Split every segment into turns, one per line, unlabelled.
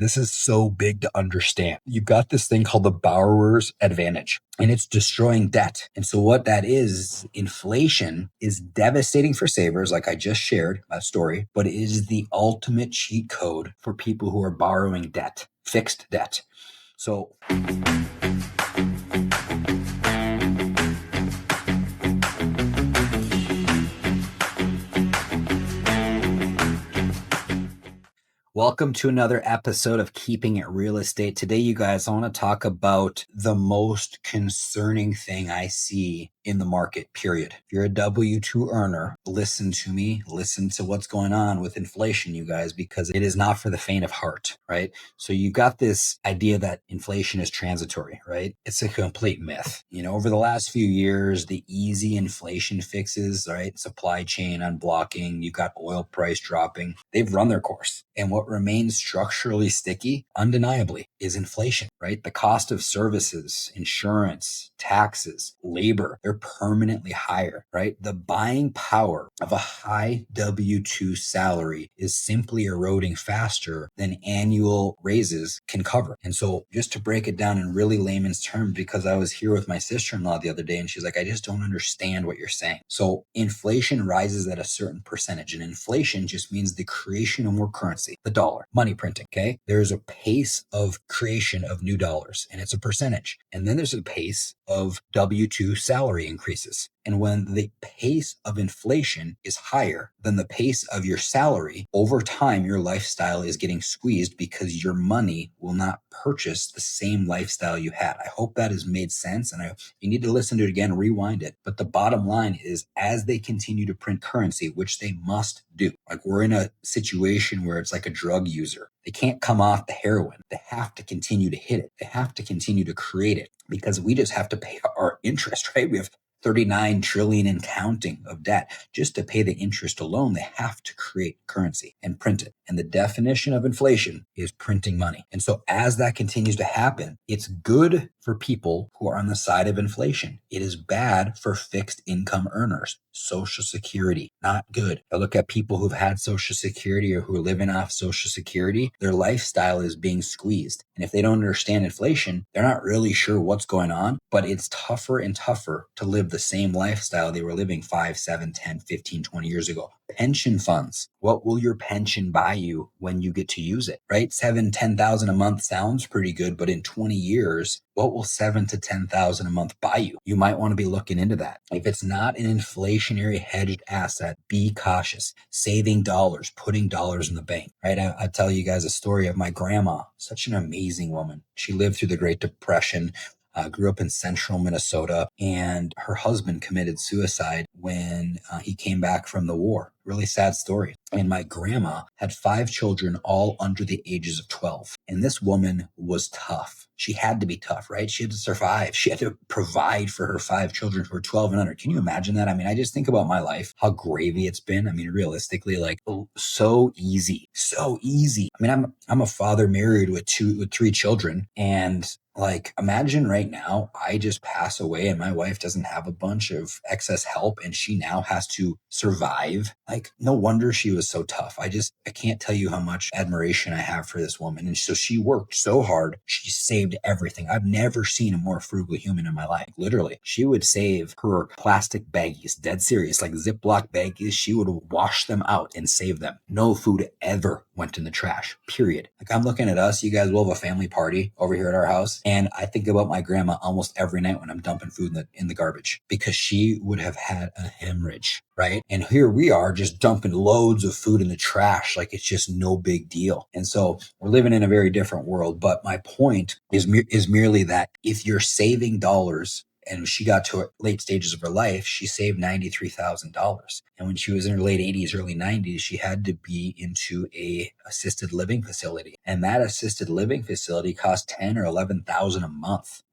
this is so big to understand. You've got this thing called the borrower's advantage, and it's destroying debt. And so what that is, inflation is devastating for savers, like I just shared that story, but it is the ultimate cheat code for people who are borrowing debt, fixed debt. So welcome to another episode of Keeping It Real Estate. Today, you guys, I want to talk about the most concerning thing I see in the market, period. If you're a W-2 earner, listen to me. Listen to what's going on with inflation, you guys, because it is not for the faint of heart, right? So you've got this idea that inflation is transitory, right? It's a complete myth. Over the last few years, the easy inflation fixes, right? Supply chain unblocking, you've got oil price dropping. They've run their course. And what remains structurally sticky, undeniably, is inflation, right? The cost of services, insurance, taxes, labor, they're permanently higher, right? The buying power of a high W-2 salary is simply eroding faster than annual raises can cover. And so just to break it down in really layman's terms, because I was here with my sister-in-law the other day and she's like, I just don't understand what you're saying. So inflation rises at a certain percentage, and inflation just means the creation of more currency, the dollar, money printing, okay? There's a pace of creation of new dollars and it's a percentage. And then there's a pace of W-2 salary increases. And when the pace of inflation is higher than the pace of your salary, over time, your lifestyle is getting squeezed because your money will not purchase the same lifestyle you had. I hope that has made sense. And you need to listen to it again, rewind it. But the bottom line is, as they continue to print currency, which they must do, like we're in a situation where it's like a drug user. They can't come off the heroin. They have to continue to hit it. They have to continue to create it because we just have to pay our interest, right? We have 39 trillion and counting of debt. Just to pay the interest alone, they have to create currency and print it. And the definition of inflation is printing money. And so as that continues to happen, it's good for people who are on the side of inflation. It is bad for fixed income earners. Social Security, not good. I look at people who've had Social Security or who are living off Social Security, their lifestyle is being squeezed. And if they don't understand inflation, they're not really sure what's going on, but it's tougher and tougher to live the same lifestyle they were living 5, 7, 10, 15, 20 years ago. Pension funds. What will your pension buy you when you get to use it, right? 7, 10,000 a month sounds pretty good, but in 20 years, what will 7 to 10,000 a month buy you? You might want to be looking into that. If it's not an inflationary hedged asset, be cautious. Saving dollars, putting dollars in the bank, right? I tell you guys a story of my grandma, such an amazing woman. She lived through the Great Depression. Grew up in central Minnesota, and her husband committed suicide when he came back from the war. Really sad story. And my grandma had 5 children, all under the ages of 12. And this woman was tough. She had to be tough, right? She had to survive. She had to provide for her 5 children who were 12 and under. Can you imagine that? I mean, I just think about my life, how gravy it's been. I mean, realistically, like so easy, so easy. I mean, I'm a father married with 3 children, and like, imagine right now, I just pass away and my wife doesn't have a bunch of excess help and she now has to survive. Like, no wonder she was so tough. I can't tell you how much admiration I have for this woman. And so she worked so hard. She saved everything. I've never seen a more frugal human in my life. Literally, she would save her plastic baggies, dead serious, like Ziploc baggies. She would wash them out and save them. No food ever went in the trash, period. Like, I'm looking at us, you guys will have a family party over here at our house. And I think about my grandma almost every night when I'm dumping food in the garbage, because she would have had a hemorrhage, right? And here we are just dumping loads of food in the trash like it's just no big deal. And so we're living in a very different world. But my point is merely that if you're saving dollars, and she got to her late stages of her life, she saved $93,000. And when she was in her late 80s, early 90s, she had to be into a assisted living facility. And that assisted living facility cost $10,000 or $11,000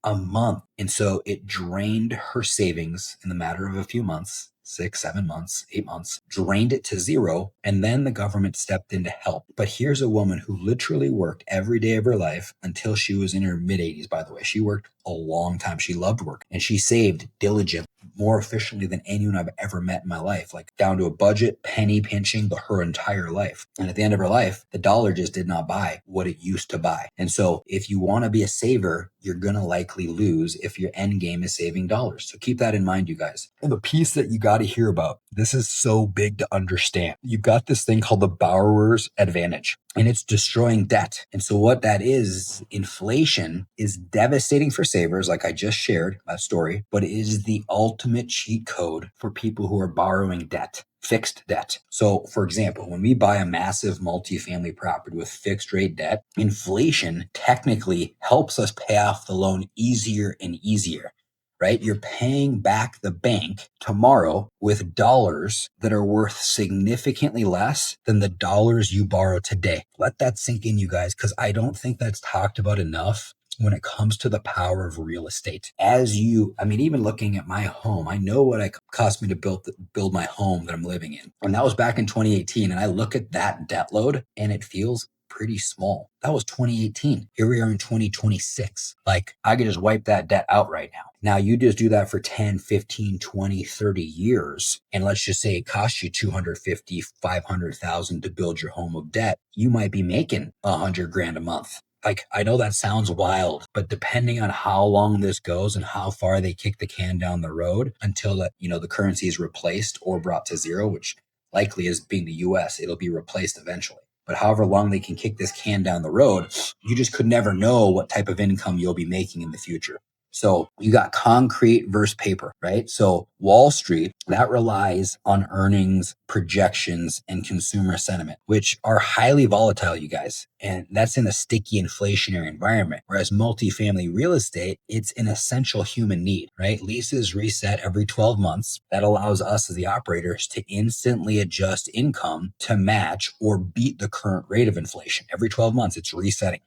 a month. And so it drained her savings in the matter of a few months. 6, 7 months, 8 months, drained it to zero, and then the government stepped in to help. But here's a woman who literally worked every day of her life until she was in her mid-80s, by the way. She worked a long time. She loved work, and she saved diligently more efficiently than anyone I've ever met in my life, like down to a budget, penny pinching her entire life. And at the end of her life, the dollar just did not buy what it used to buy. And so if you want to be a saver, you're going to likely lose if your end game is saving dollars. So keep that in mind, you guys. And the piece that you got to hear about, this is so big to understand. You've got this thing called the borrower's advantage, and it's destroying debt. And so what that is, inflation is devastating for savers, like I just shared that story, but it is the ultimate cheat code for people who are borrowing debt. Fixed debt. So for example, when we buy a massive multifamily property with fixed rate debt, inflation technically helps us pay off the loan easier and easier, right? You're paying back the bank tomorrow with dollars that are worth significantly less than the dollars you borrow today. Let that sink in, you guys, because I don't think that's talked about enough when it comes to the power of real estate. Even looking at my home, I know what it cost me to build my home that I'm living in. And that was back in 2018. And I look at that debt load and it feels pretty small. That was 2018. Here we are in 2026. Like I could just wipe that debt out right now. Now you just do that for 10, 15, 20, 30 years. And let's just say it costs you 250, 500,000 to build your home of debt. You might be making $100,000 a month. Like, I know that sounds wild, but depending on how long this goes and how far they kick the can down the road until the currency is replaced or brought to zero, which likely is being the US, it'll be replaced eventually. But however long they can kick this can down the road, you just could never know what type of income you'll be making in the future. So you got concrete versus paper, right? So Wall Street, that relies on earnings, projections, and consumer sentiment, which are highly volatile, you guys. And that's in a sticky inflationary environment. Whereas multifamily real estate, it's an essential human need, right? Leases reset every 12 months. That allows us as the operators to instantly adjust income to match or beat the current rate of inflation. Every 12 months, it's resetting,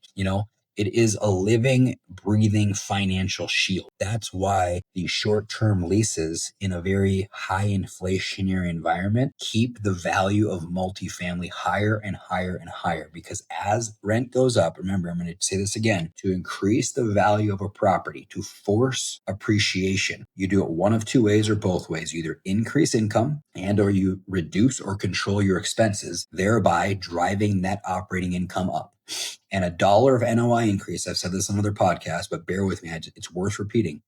It is a living, breathing financial shield. That's why these short-term leases in a very high inflationary environment keep the value of multifamily higher and higher and higher. Because as rent goes up, remember, I'm going to say this again, to increase the value of a property, to force appreciation, you do it one of two ways or both ways. You either increase income or you reduce or control your expenses, thereby driving net operating income up. And $1 of NOI increase, I've said this on other podcasts, but bear with me, it's worth repeating.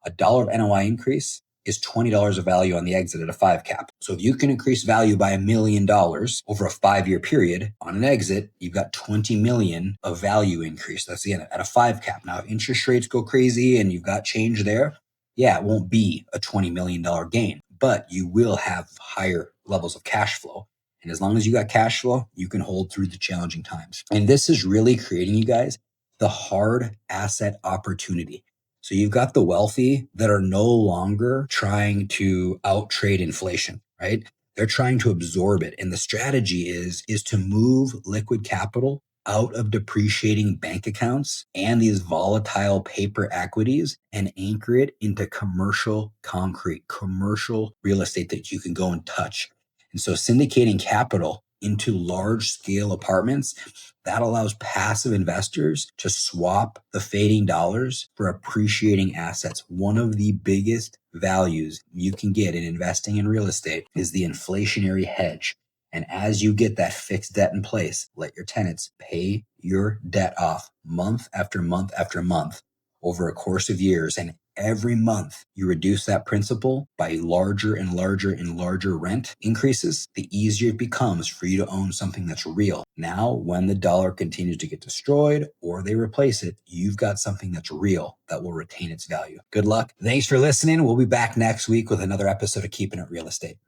$1 of NOI increase is $20 of value on the exit at a 5 cap. So if you can increase value by $1 million over a 5-year period on an exit, you've got 20 million of value increase. That's the end at a 5 cap. Now, if interest rates go crazy and you've got change there, it won't be a $20 million gain, but you will have higher levels of cash flow. And as long as you got cash flow, you can hold through the challenging times. And this is really creating, you guys, the hard asset opportunity. So you've got the wealthy that are no longer trying to outtrade inflation, right? They're trying to absorb it. And the strategy is to move liquid capital out of depreciating bank accounts and these volatile paper equities and anchor it into commercial concrete, commercial real estate that you can go and touch. And so syndicating capital into large scale apartments, that allows passive investors to swap the fading dollars for appreciating assets. One of the biggest values you can get in investing in real estate is the inflationary hedge. And as you get that fixed debt in place, let your tenants pay your debt off month after month after month over a course of years. And every month you reduce that principal by larger and larger and larger rent increases, the easier it becomes for you to own something that's real. Now, when the dollar continues to get destroyed or they replace it, you've got something that's real that will retain its value. Good luck. Thanks for listening. We'll be back next week with another episode of Keeping It Real Estate.